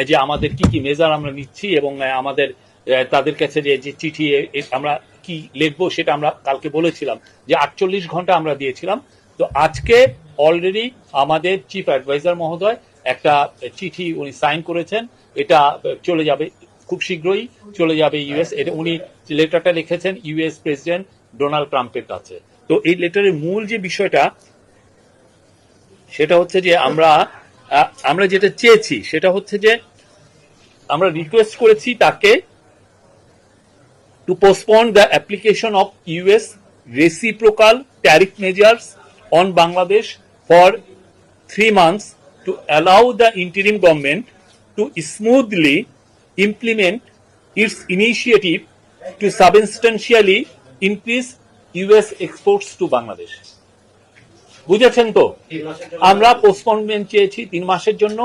যে আমাদের কি কি মেজার আমরা নিচ্ছি এবং আমাদের তাদের কাছে যে চিঠি আমরা কি লিখবো সেটা আমরা কালকে বলেছিলাম যে 48 ঘন্টা আমরা দিয়েছিলাম। তো আজকে অলরেডি আমাদের চিফ অ্যাডভাইজার মহোদয় একটা চিঠি উনি সাইন করেছেন, এটা চলে যাবে খুব শীঘ্রই চলে যাবে ইউএস। এটা উনি লেটারটা লিখেছেন ইউএস প্রেসিডেন্ট ডোনাল্ড ট্রাম্পের কাছে। তো এই লেটারের মূল যে বিষয়টা সেটা হচ্ছে যে আমরা যেটা চেয়েছি সেটা হচ্ছে যে আমরা রিকোয়েস্ট করেছি তাকে to postpone the application of US reciprocal tariff measures on Bangladesh for 3 months to allow the interim government to smoothly implement its initiative to substantially increase US exports to Bangladesh. বুঝেছেন তো, আমরা পোস্টপোনমেন্ট চেয়েছি 3 মাসের জন্য,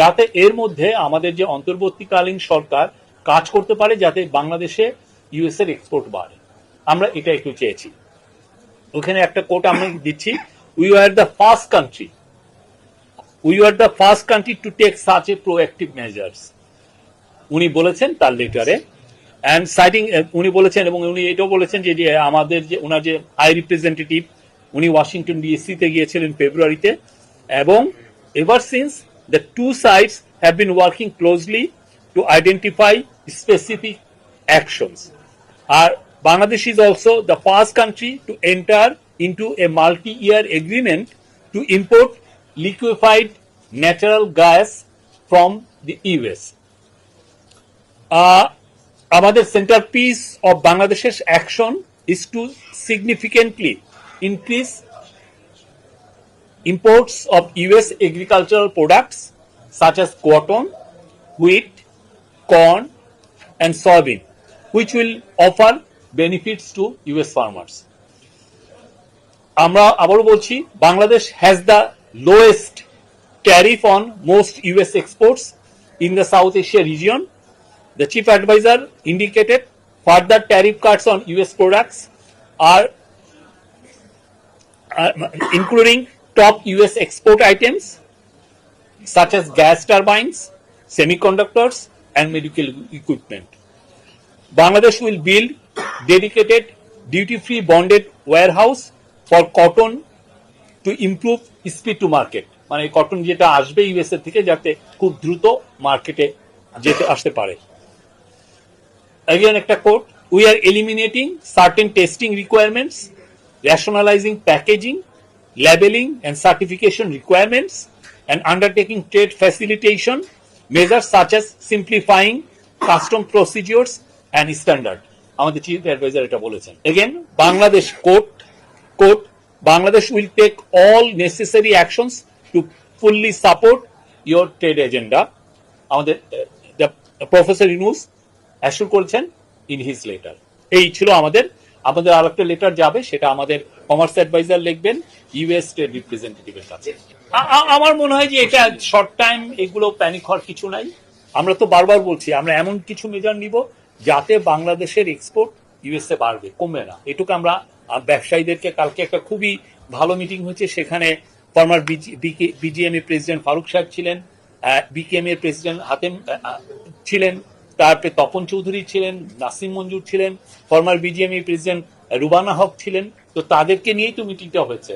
যাতে এর মধ্যে আমাদের যে অন্তর্বর্তীকালীন সরকার কাজ করতে পারে যাতে বাংলাদেশে ইউএস এর এক্সপোর্ট বাড়ে। আমরা এটা একটু চেয়েছি। ওখানে একটা কোট আমি দিচ্ছি, we are the first country to take such a proactive measures, উনি বলেছেন তার লেটারে। অ্যান্ড সাইটিং উনি বলেছেন এবং উনি এটাও বলেছেন যে আমাদের যে ওনার যে হাই রিপ্রেজেন্টেটিভ উনি ওয়াশিংটন ডিসিতে গিয়েছিলেন ফেব্রুয়ারিতে, এবং ever since the two sides have been working closely to identify specific actions. Bangladesh is also the first country to enter into a multi-year agreement to import liquefied natural gas from the US. Our centerpiece of Bangladesh's action is to significantly increase imports of US agricultural products such as cotton, wheat, corn, and soybean, which will offer benefits to US farmers. আমরা আবারও বলছি, Bangladesh has the lowest tariff on most US exports in the South Asia region. The chief advisor indicated further tariff cuts on US products are including top US export items such as gas turbines, semiconductors, and medical equipment. Bangladesh will build dedicated duty-free bonded warehouse for cotton to improve speed to market. মানে cotton যেটা আসবে USA থেকে যাতে খুব দ্রুত মার্কেটে আসতে পারে। Again একটা coat, we are eliminating certain testing requirements, rationalizing packaging, labeling and certification requirements, and undertaking trade facilitation measures such as simplifying custom procedures and standard. আমাদের চিফ অ্যাডভাইজার এটা বলেছেন। Again Bangladesh quote Bangladesh will take all necessary actions to fully support your trade agenda. আমাদের professor Yunus assure করেছেন in his letter. এই ছিল আমাদের আরেকটা letter যাবে, সেটা আমাদের কমার্স অ্যাডভাইজার লিখবেন ইউএস ট্রেড রিপ্রেজেন্টেটিভের কাছে। আমার মনে হয় যে এটা শর্ট টাইম, এগুলো প্যানিক হওয়ার কিছু নাই। আমরা তো বারবার বলছি আমরা এমন কিছু মেজার নিব যাতে বাংলাদেশের এক্সপোর্ট ইউএসএ বাড়বে, কমবে না। এটুকু আমরা ব্যবসায়ীদেরকে, কালকে একটা খুবই ভালো মিটিং হয়েছে, সেখানে ফর্মার বিজিএমএ প্রেসিডেন্ট ফারুক সাহেব ছিলেন, বিকেএম এর প্রেসিডেন্ট হাতেম ছিলেন, তারপরে তপন চৌধুরী ছিলেন, নাসিম মঞ্জুর ছিলেন, ফর্মার বিজিএমএ প্রেসিডেন্ট রুবানা হক ছিলেন। তো তাদেরকে নিয়েই তো মিটিংটা হয়েছে।